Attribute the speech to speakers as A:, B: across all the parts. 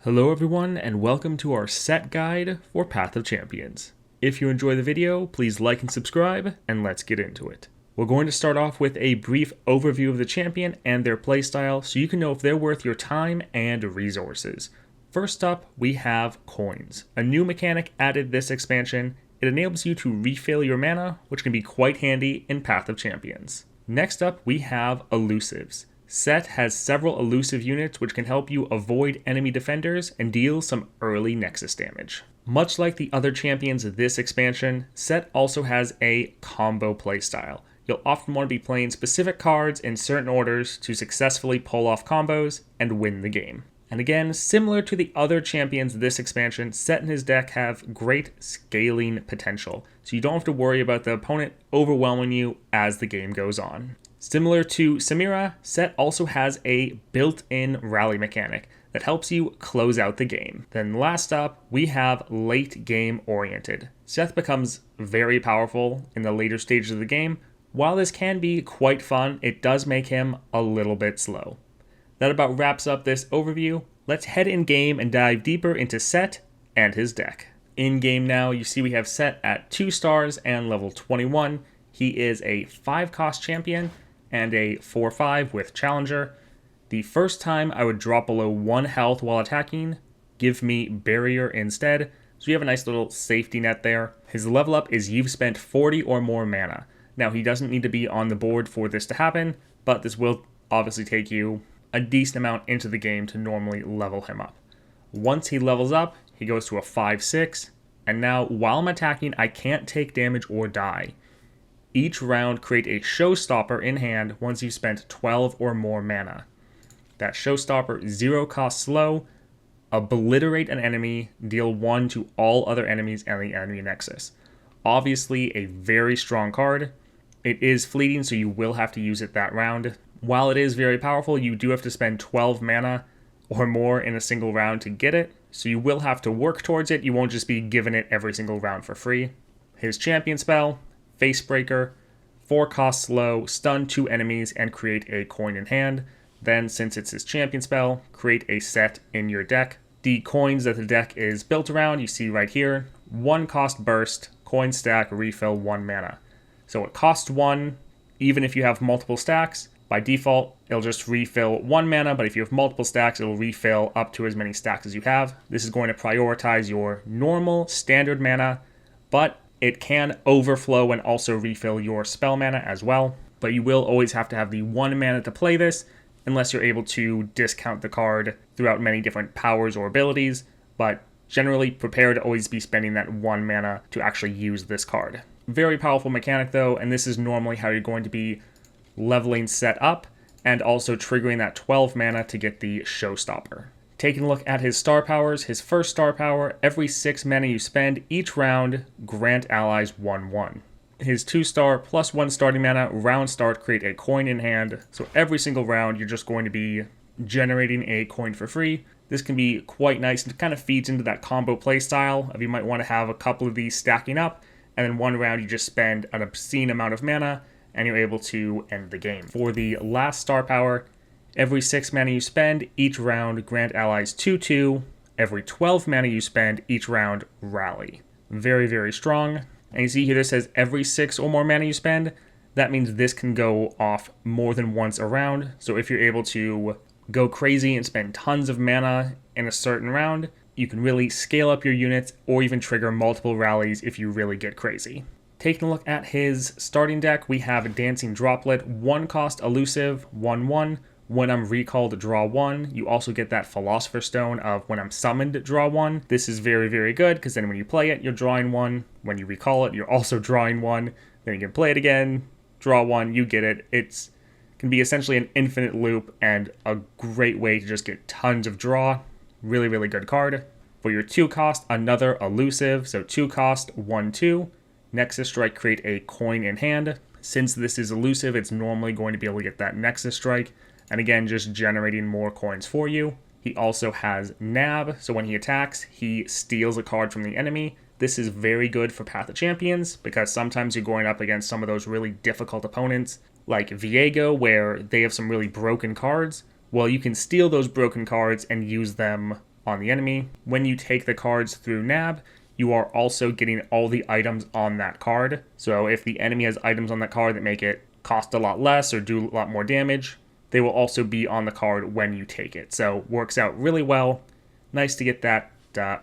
A: Hello everyone, and welcome to our Sett guide for Path of Champions. If you enjoy the video, please like and subscribe, and let's get into it. We're going to start off with a brief overview of the champion and their playstyle so you can know if they're worth your time and resources. First up, we have coins. A new mechanic added this expansion. It enables you to refill your mana, which can be quite handy in Path of Champions. Next up, we have elusives. Sett has several elusive units which can help you avoid enemy defenders and deal some early Nexus damage. Much like the other champions of this expansion, Sett also has a combo playstyle. You'll often want to be playing specific cards in certain orders to successfully pull off combos and win the game. And again, similar to the other champions of this expansion, Sett and his deck have great scaling potential, so you don't have to worry about the opponent overwhelming you as the game goes on. Similar to Samira, Sett also has a built-in rally mechanic that helps you close out the game. Then last up, we have late game oriented. Sett becomes very powerful in the later stages of the game. While this can be quite fun, it does make him a little bit slow. That about wraps up this overview. Let's head in game and dive deeper into Sett and his deck. In game now, you see we have Sett at 2 stars and level 21. He is a 5-cost champion and a 4/5 with Challenger. The first time I would drop below 1 health while attacking, give me Barrier instead, so you have a nice little safety net there. His level up is you've spent 40 or more mana. Now he doesn't need to be on the board for this to happen, but this will obviously take you a decent amount into the game to normally level him up. Once he levels up, he goes to a 5/6, and now while I'm attacking, I can't take damage or die. Each round, create a showstopper in hand once you've spent 12 or more mana. That showstopper, 0 cost slow, obliterate an enemy, deal 1 to all other enemies and the enemy nexus. Obviously a very strong card. It is fleeting, so you will have to use it that round. While it is very powerful, you do have to spend 12 mana or more in a single round to get it, so you will have to work towards it. You won't just be given it every single round for free. His champion spell, Facebreaker, 4 cost slow, stun 2 enemies and create a coin in hand. Then, since it's his champion spell, create a Sett in your deck. The coins that the deck is built around, you see right here, 1 cost burst, coin stack, refill 1 mana. So it costs 1, even if you have multiple stacks. By default, it'll just refill 1 mana, but if you have multiple stacks, it'll refill up to as many stacks as you have. This is going to prioritize your normal standard mana, but it can overflow and also refill your spell mana as well, but you will always have to have the 1 mana to play this, unless you're able to discount the card throughout many different powers or abilities, but generally prepare to always be spending that 1 mana to actually use this card. Very powerful mechanic though, and this is normally how you're going to be leveling Sett up, and also triggering that 12 mana to get the showstopper. Taking a look at his star powers, his first star power, every 6 mana you spend each round, grant allies 1/1. His 2-star plus 1 starting mana, round start, create a coin in hand. So every single round, you're just going to be generating a coin for free. This can be quite nice and kind of feeds into that combo play style of you might want to have a couple of these stacking up, and then one round you just spend an obscene amount of mana, and you're able to end the game. For the last star power, every 6 mana you spend each round, grant allies 2/2. Every 12 mana you spend each round, rally. Very, very strong. And you see here this says every 6 or more mana you spend. That means this can go off more than once a round. So if you're able to go crazy and spend tons of mana in a certain round, you can really scale up your units or even trigger multiple rallies if you really get crazy. Taking a look at his starting deck, we have a Dancing Droplet, 1 cost elusive, 1/1. When I'm recalled, draw 1. You also get that Philosopher's Stone of when I'm summoned, draw 1. This is very, very good because then when you play it, you're drawing 1. When you recall it, you're also drawing 1. Then you can play it again, draw 1, you get it. It can be essentially an infinite loop and a great way to just get tons of draw. Really, really good card. For your 2 cost, another elusive. So 2 cost, 1/2. Nexus Strike, create a coin in hand. Since this is elusive, it's normally going to be able to get that Nexus Strike. And again, just generating more coins for you. He also has Nab, so when he attacks, he steals a card from the enemy. This is very good for Path of Champions, because sometimes you're going up against some of those really difficult opponents, like Viego, where they have some really broken cards. Well, you can steal those broken cards and use them on the enemy. When you take the cards through nab, you are also getting all the items on that card. So if the enemy has items on that card that make it cost a lot less or do a lot more damage, they will also be on the card when you take it. So works out really well. Nice to get that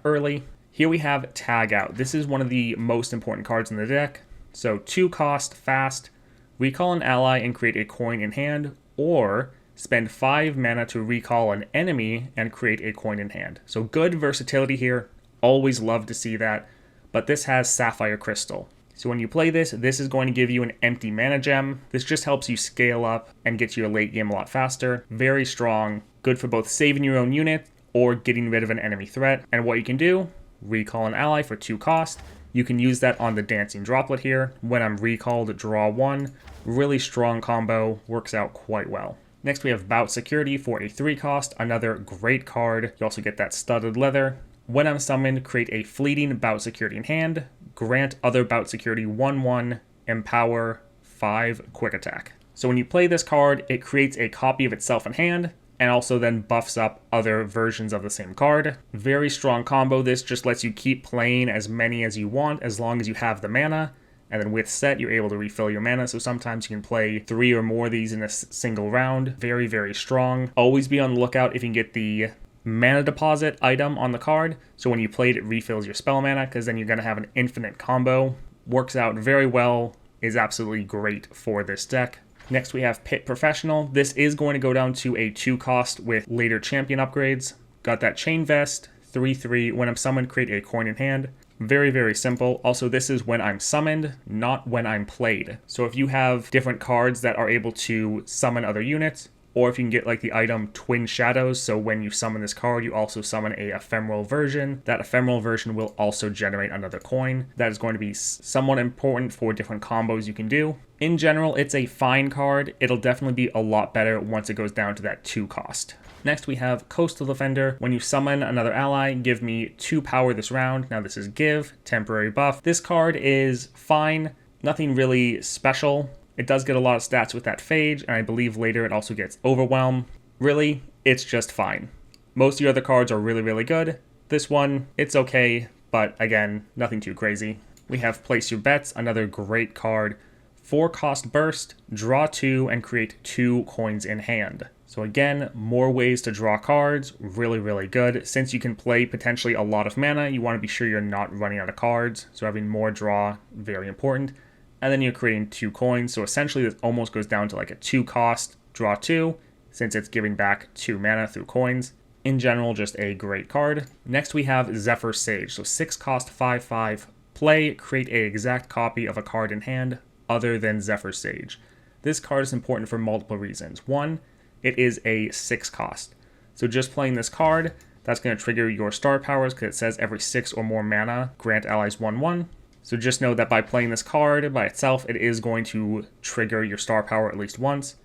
A: early. Here we have Tag Out. This is one of the most important cards in the deck. So 2 cost, fast, recall an ally and create a coin in hand, or spend 5 mana to recall an enemy and create a coin in hand. So good versatility here. Always love to see that. But this has Sapphire Crystal. So when you play this, this is going to give you an empty mana gem. This just helps you scale up and get to your late game a lot faster. Very strong. Good for both saving your own unit or getting rid of an enemy threat. And what you can do, recall an ally for 2 cost. You can use that on the Dancing Droplet here. When I'm recalled, draw 1. Really strong combo. Works out quite well. Next we have Bout Security for a 3 cost. Another great card. You also get that Studded Leather. When I'm summoned, create a fleeting Bout Security in hand. Grant other Bout Security 1/1. Empower 5 Quick Attack. So when you play this card, it creates a copy of itself in hand, and also then buffs up other versions of the same card. Very strong combo. This just lets you keep playing as many as you want as long as you have the mana. And then with Sett, you're able to refill your mana. So sometimes you can play 3 or more of these in a single round. Very, very strong. Always be on the lookout if you can get the mana deposit item on the card. So when you play it, it refills your spell mana, because then you're going to have an infinite combo. Works out very well. Is absolutely great for this deck. Next we have Pit Professional. This is going to go down to a 2 cost with later champion upgrades. Got that Chain Vest, 3/3. When I'm summoned, create a coin in hand. Very, very simple. Also, this is when I'm summoned, not when I'm played. So if you have different cards that are able to summon other units, or if you can get like the item Twin Shadows, so when you summon this card, you also summon a ephemeral version. That ephemeral version will also generate another coin. That is going to be somewhat important for different combos you can do. In general, it's a fine card. It'll definitely be a lot better once it goes down to that 2 cost. Next we have Coastal Defender. When you summon another ally, give me 2 power this round. Now this is give, temporary buff. This card is fine, nothing really special. It does get a lot of stats with that Phage, and I believe later it also gets Overwhelm. Really, it's just fine. Most of your other cards are really, really good. This one, it's okay, but again, nothing too crazy. We have Place Your Bets, another great card. 4 cost burst, draw 2, and create 2 coins in hand. So again, more ways to draw cards, really, really good. Since you can play potentially a lot of mana, you want to be sure you're not running out of cards. So having more draw, very important. And then you're creating 2 coins. So essentially this almost goes down to like a 2 cost, draw 2, since it's giving back 2 mana through coins. In general, just a great card. Next we have Zephyr Sage. So 6 cost, 5/5, play, create an exact copy of a card in hand other than Zephyr Sage. This card is important for multiple reasons. 1, it is a 6 cost. So just playing this card, that's going to trigger your star powers because it says every 6 or more mana, grant allies 1/1. So just know that by playing this card by itself, it is going to trigger your star power at least once.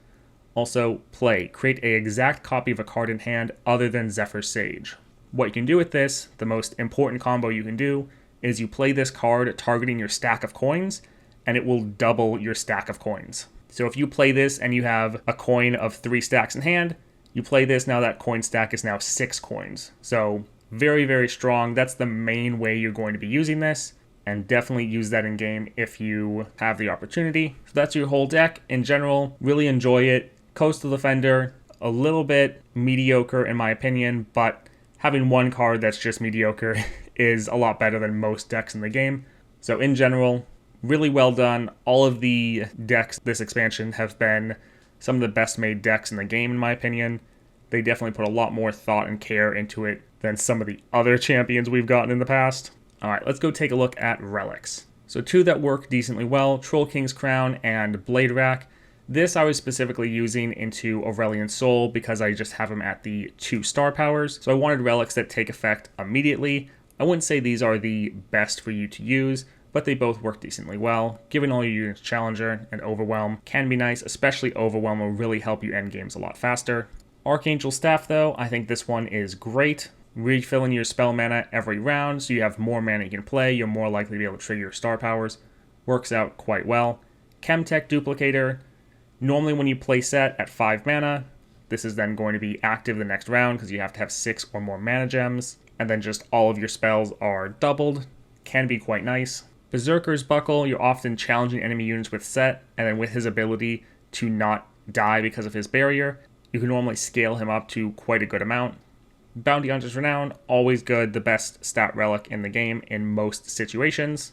A: Also, play, create an exact copy of a card in hand other than Zephyr Sage. What you can do with this, the most important combo you can do, is you play this card targeting your stack of coins, and it will double your stack of coins. So if you play this and you have a coin of 3 stacks in hand, you play this, now that coin stack is now 6 coins. So very, very strong. That's the main way you're going to be using this, and definitely use that in game if you have the opportunity. So that's your whole deck. In general, really enjoy it. Coastal Defender, a little bit mediocre in my opinion, but having one card that's just mediocre is a lot better than most decks in the game. So in general, really well done. All of the decks this expansion have been some of the best made decks in the game in my opinion. They definitely put a lot more thought and care into it than some of the other champions we've gotten in the past. Alright, let's go take a look at relics. So 2 that work decently well, Troll King's Crown and Blade Rack. This I was specifically using into Aurelian Soul because I just have them at the 2 star powers. So I wanted relics that take effect immediately. I wouldn't say these are the best for you to use, but they both work decently well. Giving all your units Challenger and Overwhelm can be nice, especially Overwhelm will really help you end games a lot faster. Archangel Staff though, I think this one is great. Refilling your spell mana every round, so you have more mana you can play, you're more likely to be able to trigger your star powers. Works out quite well. Chemtech Duplicator, normally when you play Sett at 5 mana, This is then going to be active the next round because you have to have 6 or more mana gems. And then just all of your spells are doubled. Can be quite nice. Berserker's Buckle, you're often challenging enemy units with Sett, and then with his ability to not die because of his barrier, you can normally scale him up to quite a good amount. Bounty Hunter's Renown, always good, the best stat relic in the game in most situations.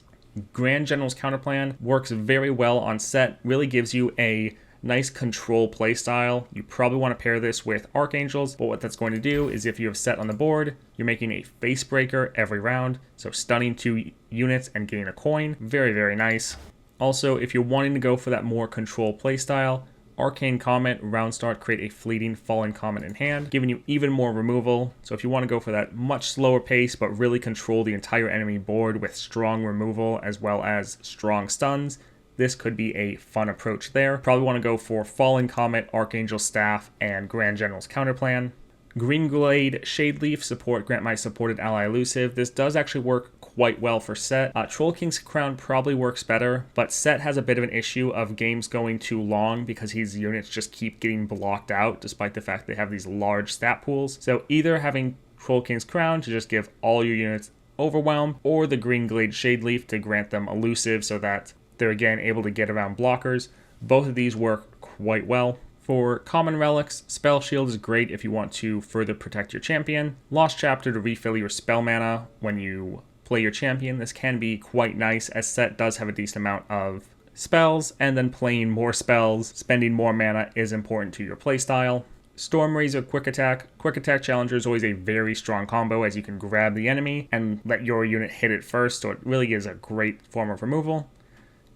A: Grand General's Counterplan works very well on Sett, really gives you a nice control playstyle. You probably want to pair this with Archangels, but what that's going to do is if you have Sett on the board, you're making a face breaker every round, so stunning 2 units and getting a coin. Very, very nice. Also, if you're wanting to go for that more control playstyle, Arcane Comet, round start, create a fleeting Fallen Comet in hand, giving you even more removal. So if you want to go for that much slower pace, but really control the entire enemy board with strong removal as well as strong stuns, this could be a fun approach there. Probably want to go for Fallen Comet, Archangel Staff, and Grand General's Counterplan. Green Glade Shadeleaf support, grant my supported ally elusive. This does actually work quite well for Sett. Troll King's Crown probably works better, but Sett has a bit of an issue of games going too long because his units just keep getting blocked out despite the fact they have these large stat pools. So either having Troll King's Crown to just give all your units Overwhelm, or the Green Glade Shadeleaf to grant them elusive so that they're again able to get around blockers. Both of these work quite well. For common relics, Spell Shield is great if you want to further protect your champion. Lost Chapter to refill your spell mana when you play your champion. This can be quite nice as Sett does have a decent amount of spells, and then playing more spells, spending more mana is important to your playstyle. Storm Razor Quick Attack. Quick Attack Challenger is always a very strong combo as you can grab the enemy and let your unit hit it first, so it really is a great form of removal.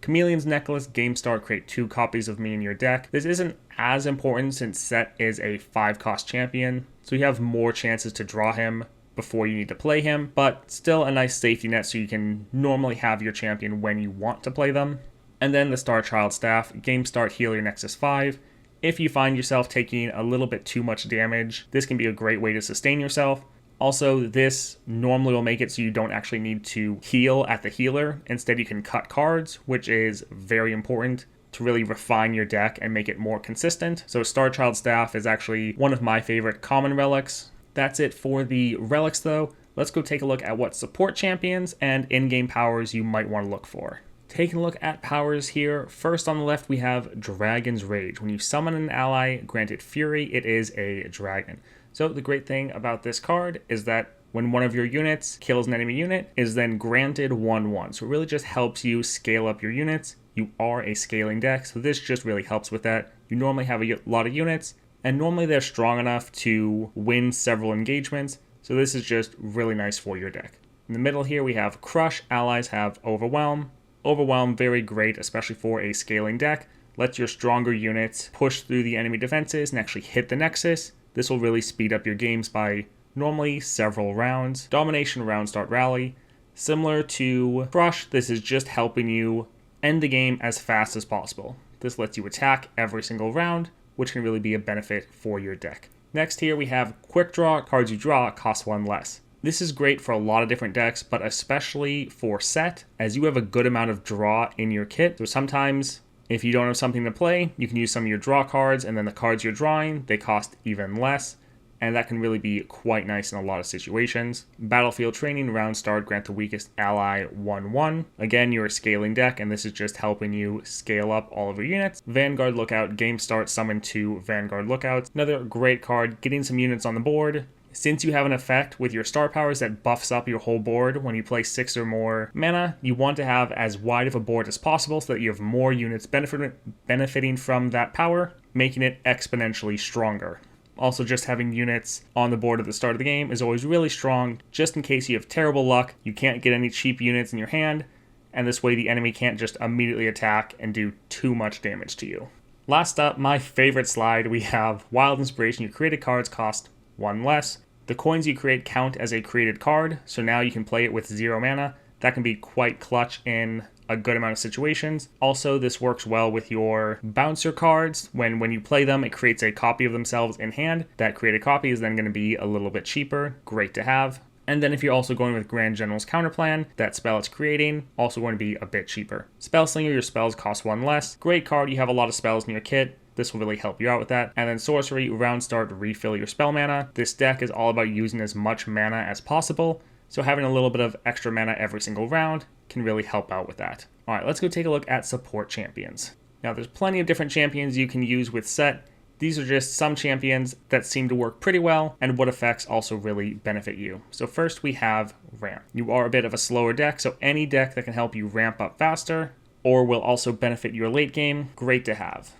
A: Chameleon's Necklace, game start, create 2 copies of me in your deck. This isn't as important since Sett is a 5-cost champion, so you have more chances to draw him before you need to play him, but still a nice safety net so you can normally have your champion when you want to play them. And then the Star Child Staff, game start, heal your Nexus 5. If you find yourself taking a little bit too much damage, this can be a great way to sustain yourself. Also, this normally will make it so you don't actually need to heal at the healer. Instead, you can cut cards, which is very important to really refine your deck and make it more consistent. So Star Child Staff is actually one of my favorite common relics. That's it for the relics though. Let's go take a look at what support champions and in-game powers you might want to look for. Taking a look at powers here, first on the left we have Dragon's Rage. When you summon an ally, grant it Fury, it is a dragon. So the great thing about this card is that when one of your units kills an enemy unit, is then granted 1/1. So it really just helps you scale up your units. You are a scaling deck, so this just really helps with that. You normally have a lot of units, and normally they're strong enough to win several engagements, so this is just really nice for your deck. In the middle here we have Crush, allies have Overwhelm. Overwhelm, very great, especially for a scaling deck. Let your stronger units push through the enemy defenses and actually hit the Nexus. This will really speed up your games by normally several rounds. Domination, round start, rally. Similar to Crush, this is just helping you end the game as fast as possible. This lets you attack every single round, which can really be a benefit for your deck. Next here we have Quick Draw. Cards you draw cost 1 less. This is great for a lot of different decks, but especially for Sett, as you have a good amount of draw in your kit. So sometimes if you don't have something to play, you can use some of your draw cards, and then the cards you're drawing, they cost even less, and that can really be quite nice in a lot of situations. Battlefield Training, round start, grant the weakest ally 1/1. Again, you're a scaling deck, and this is just helping you scale up all of your units. Vanguard Lookout, game start, summon 2 Vanguard Lookouts. Another great card, getting some units on the board. Since you have an effect with your star powers that buffs up your whole board when you play 6 or more mana, you want to have as wide of a board as possible so that you have more units benefiting from that power, making it exponentially stronger. Also, just having units on the board at the start of the game is always really strong, just in case you have terrible luck, you can't get any cheap units in your hand, and this way the enemy can't just immediately attack and do too much damage to you. Last up, my favorite slide, we have Wild Inspiration. Your created cards cost 1 less. The coins you create count as a created card, so now you can play it with 0 mana. That can be quite clutch in a good amount of situations. Also, this works well with your bouncer cards. When you play them, it creates a copy of themselves in hand. That created copy is then going to be a little bit cheaper. Great to have. And then if you're also going with Grand General's Counterplan, that spell it's creating, also going to be a bit cheaper. Spell Slinger, your spells cost 1 less. Great card, you have a lot of spells in your kit. This will really help you out with that. And then sorcery, round start, refill your spell mana. This deck is all about using as much mana as possible, so having a little bit of extra mana every single round can really help out with that. All right, let's go take a look at support champions. Now, there's plenty of different champions you can use with Sett. These are just some champions that seem to work pretty well, and what effects also really benefit you. So first we have ramp. You are a bit of a slower deck, so any deck that can help you ramp up faster or will also benefit your late game, great to have.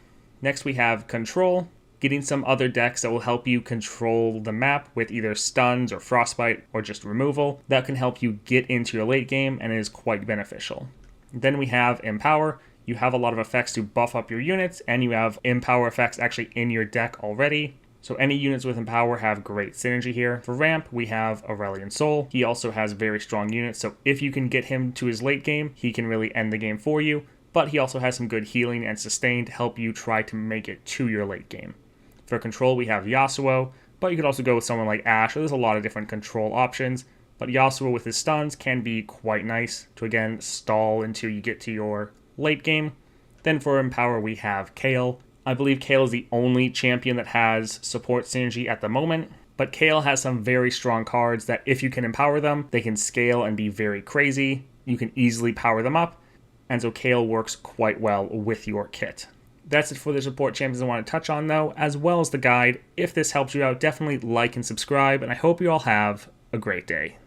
A: Next we have control. Getting some other decks that will help you control the map with either stuns or frostbite or just removal. That can help you get into your late game and is quite beneficial. Then we have empower. You have a lot of effects to buff up your units, and you have empower effects actually in your deck already. So any units with empower have great synergy here. For ramp, we have Aurelion Sol. He also has very strong units, so if you can get him to his late game, he can really end the game for you. But he also has some good healing and sustain to help you try to make it to your late game. For control, we have Yasuo, but you could also go with someone like Ashe. There's a lot of different control options, but Yasuo with his stuns can be quite nice to, again, stall until you get to your late game. Then for empower, we have Kayle. I believe Kayle is the only champion that has support synergy at the moment, but Kayle has some very strong cards that if you can empower them, they can scale and be very crazy. You can easily power them up, and so Kayle works quite well with your kit. That's it for the support champions I want to touch on though, as well as the guide. If this helps you out, definitely like and subscribe, and I hope you all have a great day.